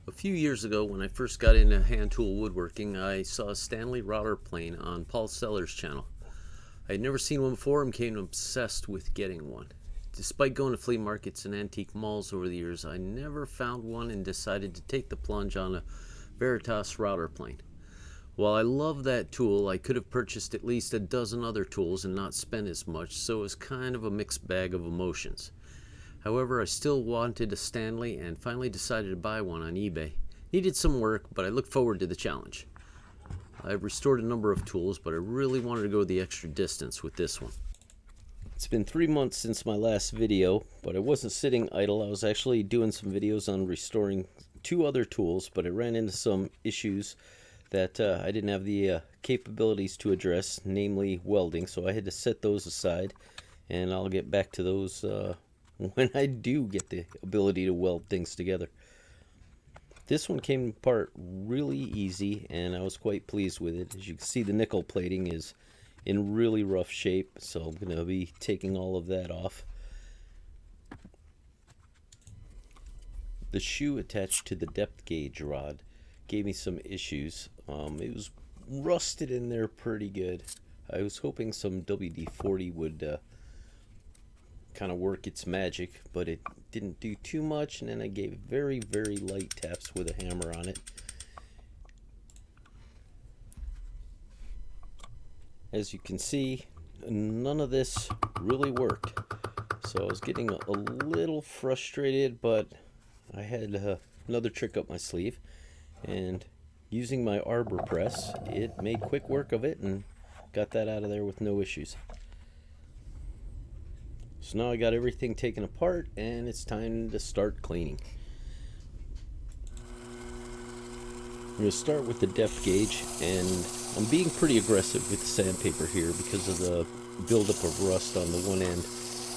A few years ago, when I first got into hand tool woodworking, I saw a Stanley router plane on Paul Seller's channel. I had never seen one before and became obsessed with getting one. Despite going to flea markets and antique malls over the years, I never found one and decided to take the plunge on a Veritas router plane. While I love that tool, I could have purchased at least a dozen other tools and not spent as much, so it was kind of a mixed bag of emotions. However, I still wanted a Stanley and finally decided to buy one on eBay. Needed some work, but I looked forward to the challenge. I've restored a number of tools, but I really wanted to go the extra distance with this one. It's been 3 months since my last video, but I wasn't sitting idle. I was actually doing some videos on restoring two other tools, but I ran into some issues that I didn't have the capabilities to address, namely welding, so I had to set those aside, and I'll get back to those when I do get the ability to weld things together. This one came apart really easy and I was quite pleased with it. As you can see, the nickel plating is in really rough shape, so I'm going to be taking all of that off. The shoe attached to the depth gauge rod gave me some issues. It was rusted in there pretty good. I was hoping some WD-40 would kind of work its magic, but it didn't do too much, and then I gave very light taps with a hammer on it. As you can see, none of this really worked, so I was getting a little frustrated, but I had another trick up my sleeve, and using my arbor press, it made quick work of it and got that out of there with no issues. So now I got everything taken apart and it's time to start cleaning. I'm going to start with the depth gauge, and I'm being pretty aggressive with the sandpaper here because of the buildup of rust on the one end,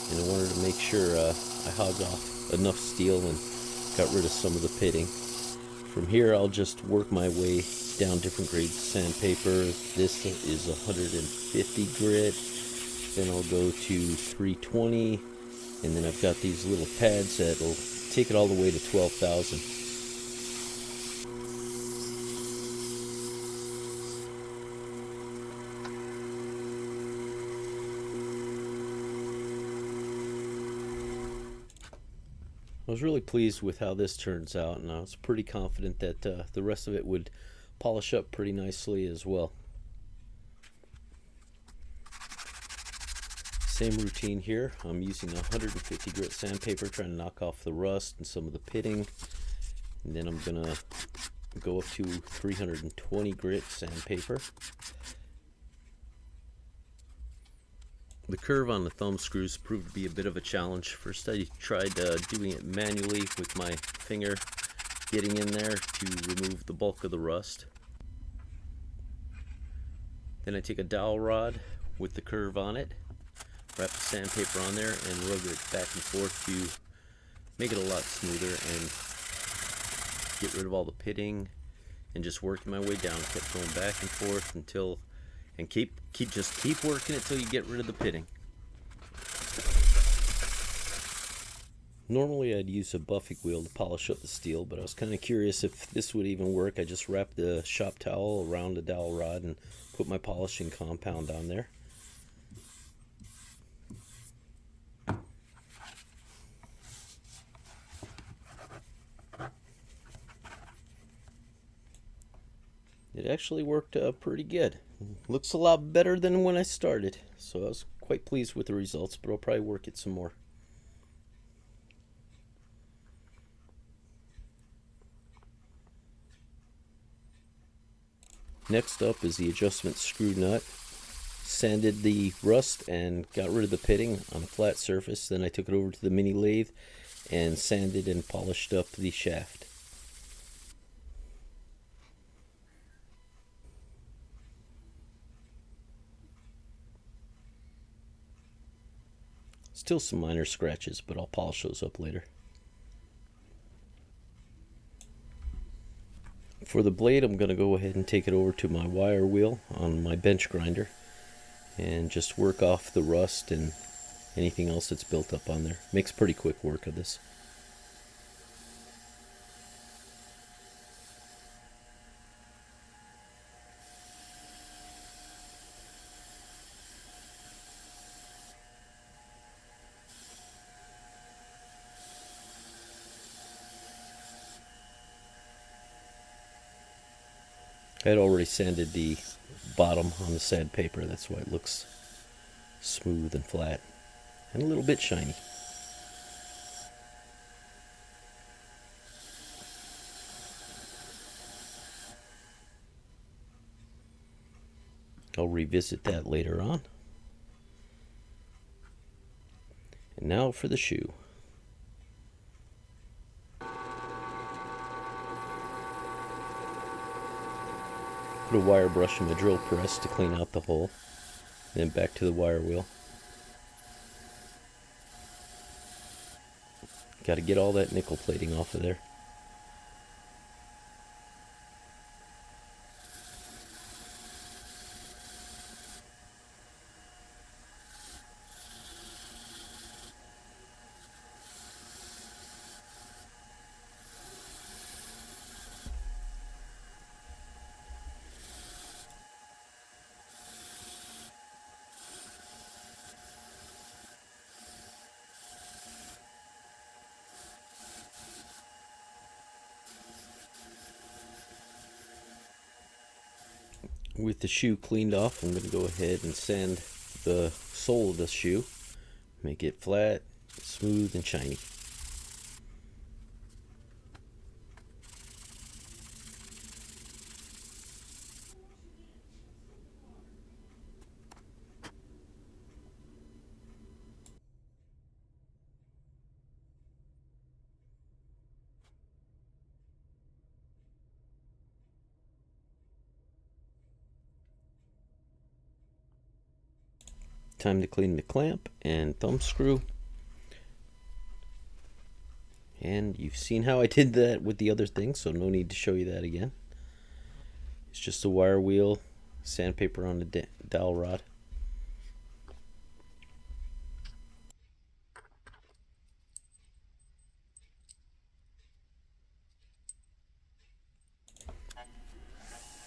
and I wanted to make sure I hogged off enough steel and got rid of some of the pitting. From here I'll just work my way down different grades of sandpaper. This is 150 grit. Then I'll go to 320, and then I've got these little pads that'll take it all the way to 12,000. I was really pleased with how this turns out, and I was pretty confident that the rest of it would polish up pretty nicely as well. Same routine here. I'm using 150 grit sandpaper, trying to knock off the rust and some of the pitting. And then I'm gonna go up to 320 grit sandpaper. The curve on the thumb screws proved to be a bit of a challenge. First I tried doing it manually with my finger, getting in there to remove the bulk of the rust. Then I take a dowel rod with the curve on it, wrap the sandpaper on there, and rub it back and forth to make it a lot smoother and get rid of all the pitting, and just working my way down. Kept going back and forth until, and just keep working it till you get rid of the pitting. Normally I'd use a buffing wheel to polish up the steel, but I was kind of curious if this would even work. I just wrapped the shop towel around the dowel rod and put my polishing compound on there. It actually worked pretty good. Looks a lot better than when I started, so I was quite pleased with the results, but I'll probably work it some more. Next up is the adjustment screw nut. Sanded the rust and got rid of the pitting on a flat surface. Then I took it over to the mini lathe and sanded and polished up the shaft. Still some minor scratches, but I'll polish those up later. For the blade, I'm going to go ahead and take it over to my wire wheel on my bench grinder and just work off the rust and anything else that's built up on there. Makes pretty quick work of this. I had already sanded the bottom on the sandpaper, that's why it looks smooth and flat and a little bit shiny. I'll revisit that later on. And now for the shoe. Put a wire brush in the drill press to clean out the hole. Then back to the wire wheel. Got to get all that nickel plating off of there. With the shoe cleaned off, I'm going to go ahead and sand the sole of the shoe. Make it flat, smooth, and shiny. Time to clean the clamp and thumb screw. And you've seen how I did that with the other thing, so no need to show you that again. It's just a wire wheel, sandpaper on the dowel rod.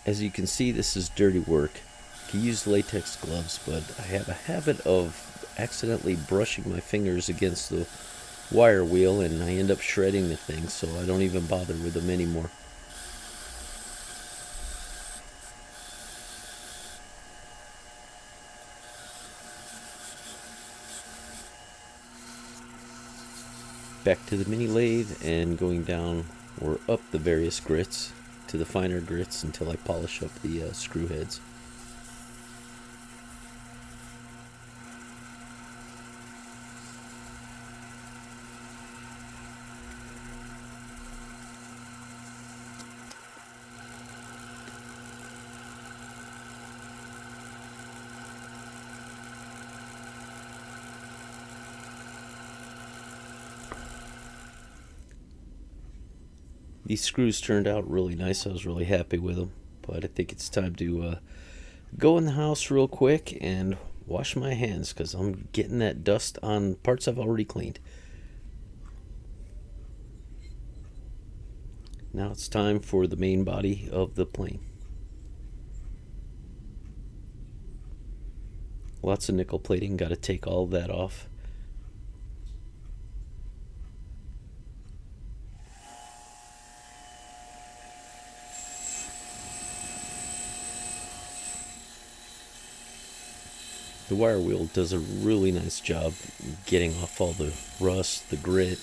As you can see, this is dirty work. You can use latex gloves, but I have a habit of accidentally brushing my fingers against the wire wheel and I end up shredding the thing, so I don't even bother with them anymore. Back to the mini lathe and going down or up the various grits to the finer grits until I polish up the screw heads. These screws turned out really nice. I was really happy with them, but I think it's time to go in the house real quick and wash my hands because I'm getting that dust on parts I've already cleaned. Now it's time for the main body of the plane. Lots of nickel plating, got to take all of that off. The wire wheel does a really nice job getting off all the rust, the grit,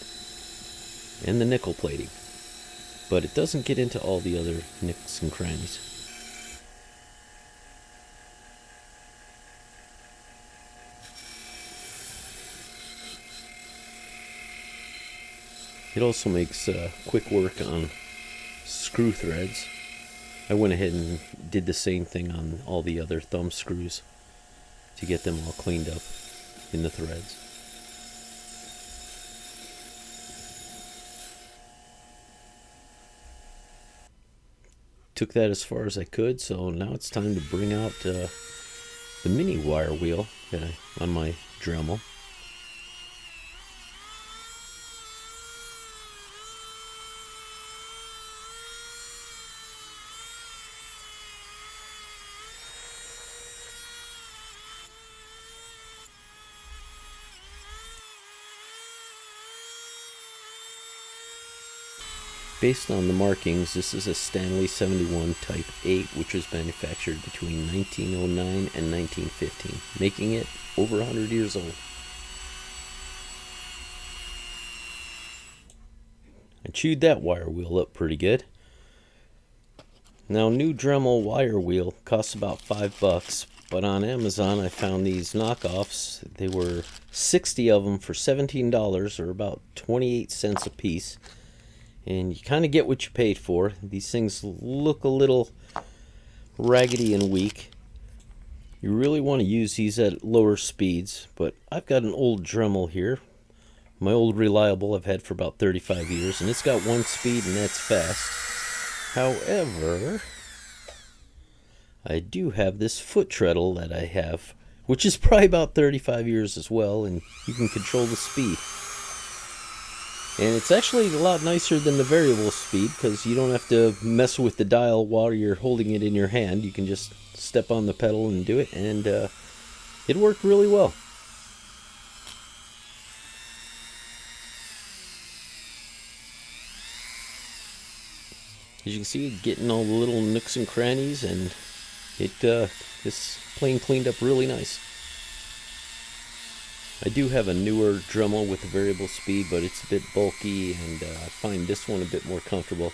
and the nickel plating. But it doesn't get into all the other nicks and crannies. It also makes quick work on screw threads. I went ahead and did the same thing on all the other thumb screws to get them all cleaned up in the threads. Took that as far as I could, so now it's time to bring out the mini wire wheel on my Dremel. Based on the markings, this is a Stanley 71 Type 8, which was manufactured between 1909 and 1915, making it over 100 years old. I chewed that wire wheel up pretty good. Now, new Dremel wire wheel costs about $5, but on Amazon I found these knockoffs. They were 60 of them for $17, or about 28 cents a piece. And you kind of get what you paid for. These things look a little raggedy and weak. You really want to use these at lower speeds, but I've got an old Dremel here. My old Reliable I've had for about 35 years, and it's got one speed, and that's fast. However, I do have this foot treadle that I have, which is probably about 35 years as well, and you can control the speed. And it's actually a lot nicer than the variable speed, because you don't have to mess with the dial while you're holding it in your hand. You can just step on the pedal and do it, and it worked really well. As you can see, getting all the little nooks and crannies, and this plane cleaned up really nice. I do have a newer Dremel with a variable speed, but it's a bit bulky, and I find this one a bit more comfortable.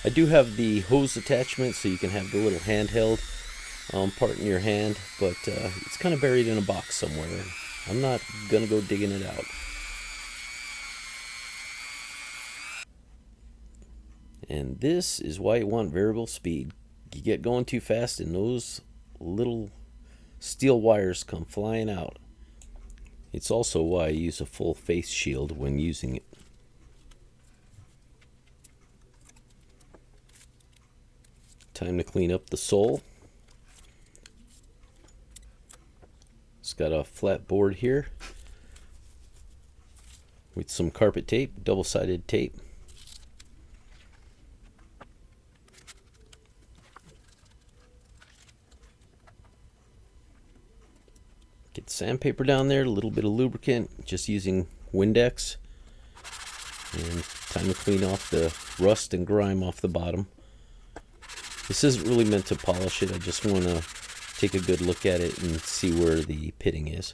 I do have the hose attachment, so you can have the little handheld part in your hand, but it's kind of buried in a box somewhere. I'm not going to go digging it out. And this is why you want variable speed. You get going too fast and those little steel wires come flying out. It's also why I use a full face shield when using it. Time to clean up the sole. It's got a flat board here with some carpet tape, double-sided tape. Get sandpaper down there, a little bit of lubricant, just using Windex. And time to clean off the rust and grime off the bottom. This isn't really meant to polish it, I just want to take a good look at it and see where the pitting is.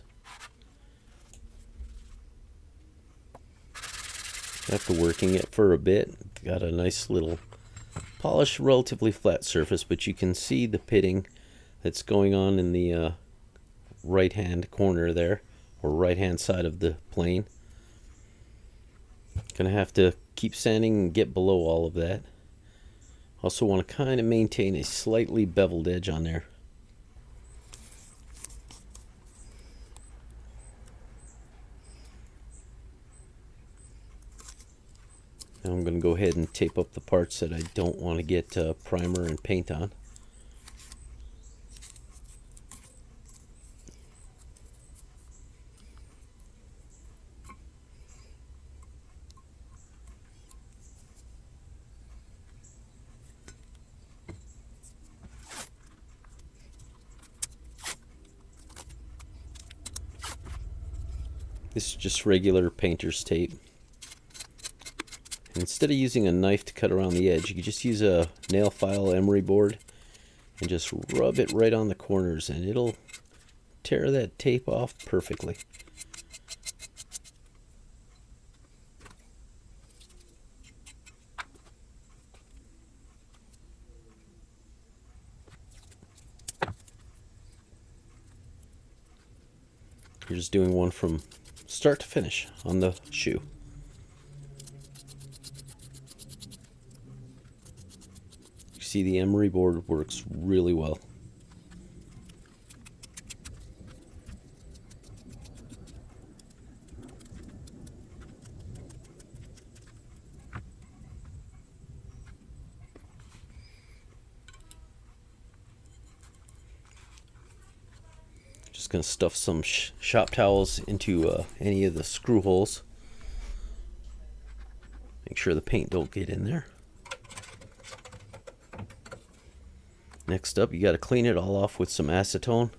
After working it for a bit, got a nice little polished, relatively flat surface, but you can see the pitting that's going on in the right hand corner there, or right hand side of the plane. Gonna have to keep sanding and get below all of that. Also want to kind of maintain a slightly beveled edge on there. Now I'm going to go ahead and tape up the parts that I don't want to get primer and paint on. This is just regular painter's tape. And instead of using a knife to cut around the edge, you can just use a nail file emery board and just rub it right on the corners, and it'll tear that tape off perfectly. You're just doing one from start to finish on the shoe. You see the emery board works really well. Just going to stuff some shop towels into any of the screw holes. Make sure the paint don't get in there. Next up, you got to clean it all off with some acetone.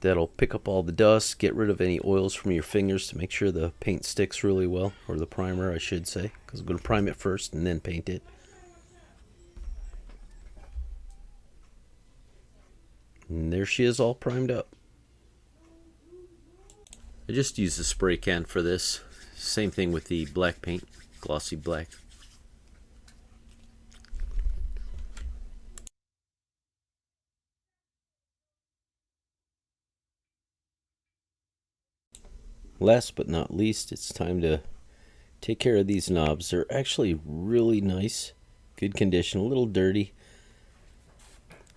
That'll pick up all the dust, get rid of any oils from your fingers to make sure the paint sticks really well, or the primer I should say, because I'm going to prime it first and then paint it. And there she is, all primed up. I just used a spray can for this. Same thing with the black paint, glossy black. Last but not least, it's time to take care of these knobs. They're actually really nice, good condition, a little dirty.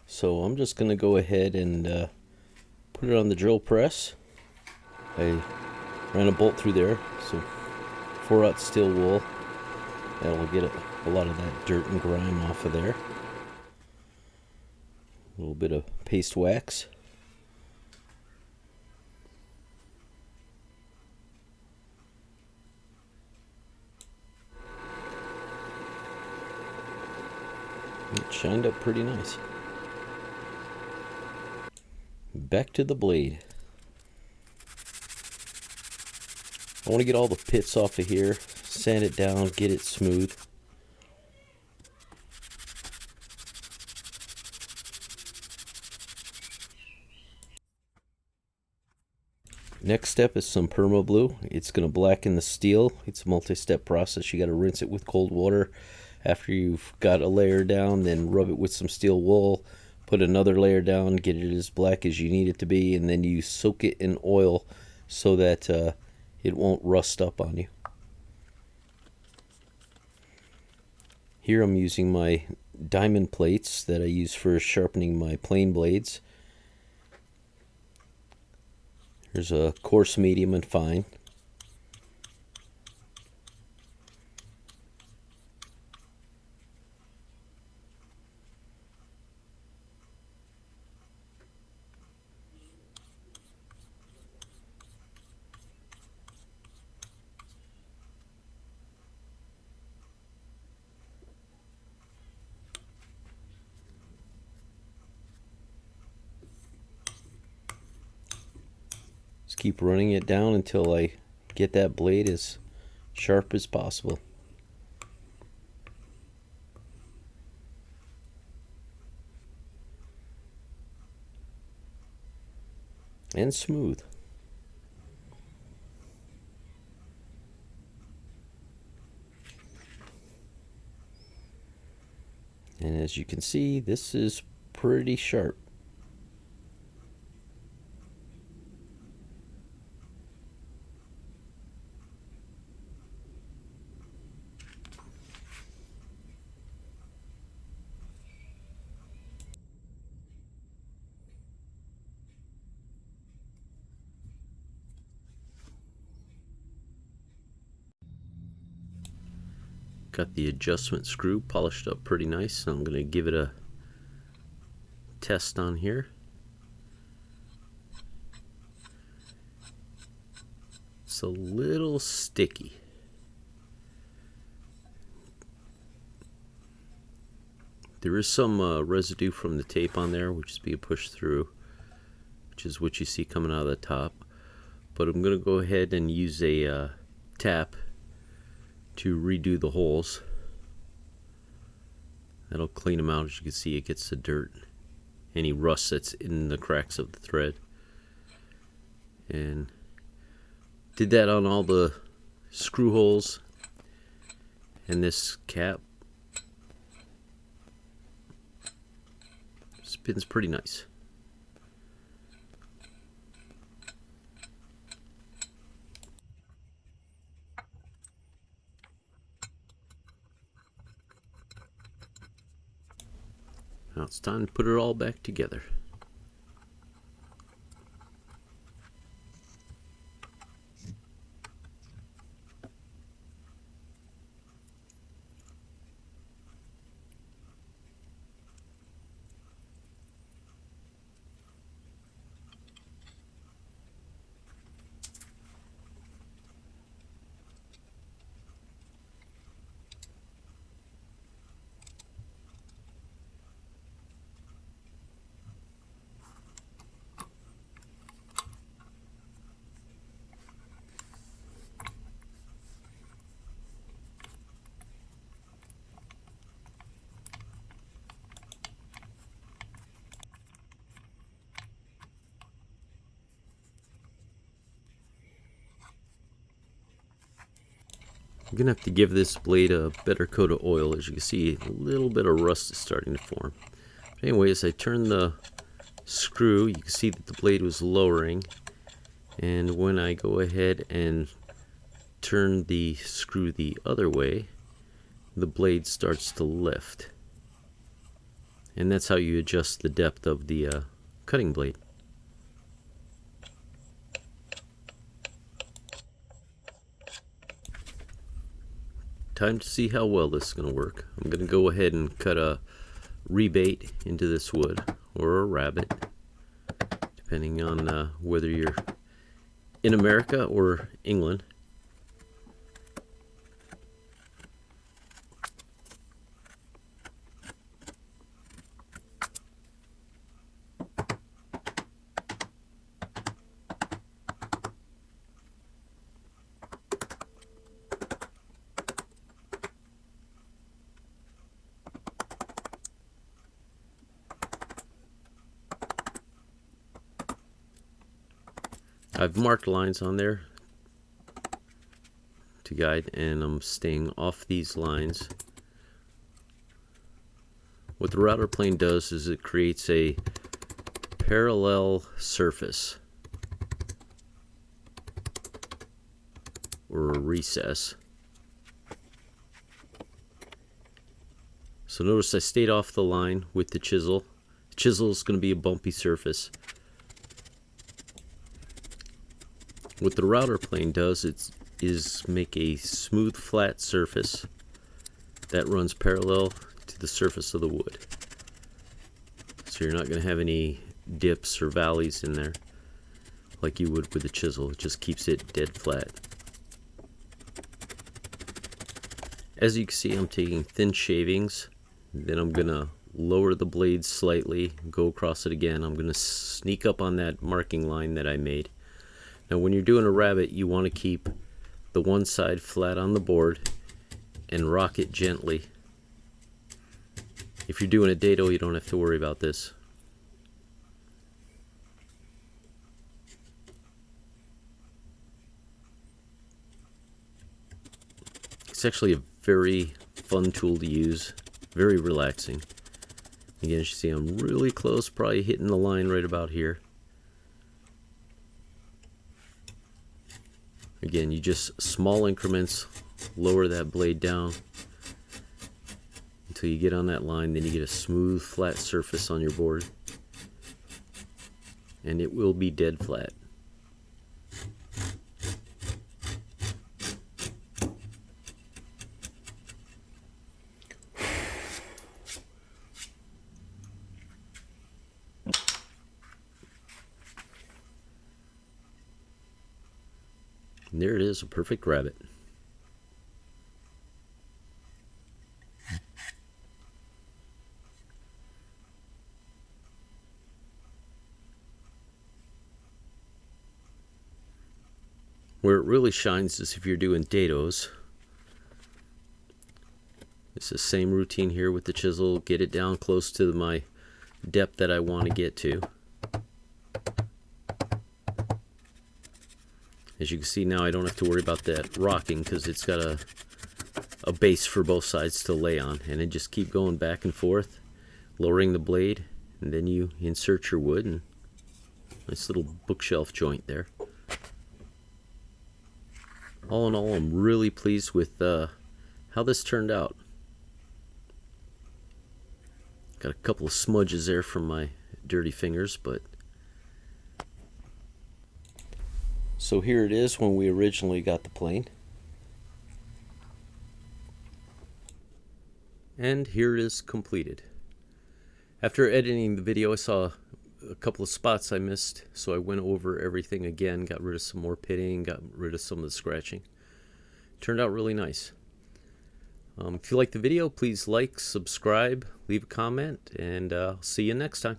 So I'm just going to go ahead and put it on the drill press. I ran a bolt through there, so 4/0 steel wool. That'll get a lot of that dirt and grime off of there. A little bit of paste wax. It shined up pretty nice. Back to the blade. I want to get all the pits off of here, sand it down, get it smooth. Next step is some perma blue. It's going to blacken the steel. It's a multi-step process. You got to rinse it with cold water. After you've got a layer down, then rub it with some steel wool, put another layer down, get it as black as you need it to be, and then you soak it in oil so that it won't rust up on you. Here I'm using my diamond plates that I use for sharpening my plane blades. There's a coarse, medium, and fine. Just keep running it down until I get that blade as sharp as possible. And smooth. And as you can see, this is pretty sharp. Got the adjustment screw polished up pretty nice. I'm going to give it a test on here. It's a little sticky. There is some residue from the tape on there, which is being pushed through, which is what you see coming out of the top. But I'm going to go ahead and use a tap to redo the holes. That'll clean them out. As you can see, it gets the dirt, any rust that's in the cracks of the thread. And did that on all the screw holes and this cap. Spins pretty nice. Now it's time to put it all back together. I'm going to have to give this blade a better coat of oil. As you can see, a little bit of rust is starting to form. But anyway, as I turn the screw, you can see that the blade was lowering. And when I go ahead and turn the screw the other way, the blade starts to lift. And that's how you adjust the depth of the cutting blade. Time to see how well this is going to work. I'm going to go ahead and cut a rebate into this wood, or a rabbet, depending on whether you're in America or England. I've marked lines on there to guide, and I'm staying off these lines. What the router plane does is it creates a parallel surface, or a recess. So notice I stayed off the line with the chisel. The chisel is going to be a bumpy surface. What the router plane does is make a smooth, flat surface that runs parallel to the surface of the wood. So you're not going to have any dips or valleys in there like you would with a chisel. It just keeps it dead flat. As you can see, I'm taking thin shavings. Then I'm going to lower the blade slightly, go across it again. I'm going to sneak up on that marking line that I made. Now when you're doing a rabbet, you want to keep the one side flat on the board and rock it gently. If you're doing a dado, you don't have to worry about this. It's actually a very fun tool to use, very relaxing. Again, as you see, I'm really close, probably hitting the line right about here. Again, you just small increments, lower that blade down until you get on that line. Then you get a smooth, flat surface on your board, and it will be dead flat. And there it is, a perfect rabbet. Where it really shines is if you're doing dados. It's the same routine here with the chisel. Get it down close to my depth that I want to get to. As you can see now, I don't have to worry about that rocking because it's got a base for both sides to lay on. And then just keep going back and forth, lowering the blade, and then you insert your wood, and nice little bookshelf joint there. All in all, I'm really pleased with how this turned out. Got a couple of smudges there from my dirty fingers, but so here it is when we originally got the plane. And here it is completed. After editing the video, I saw a couple of spots I missed, so I went over everything again, got rid of some more pitting, got rid of some of the scratching. Turned out really nice. If you like the video, please like, subscribe, leave a comment, and I'll see you next time.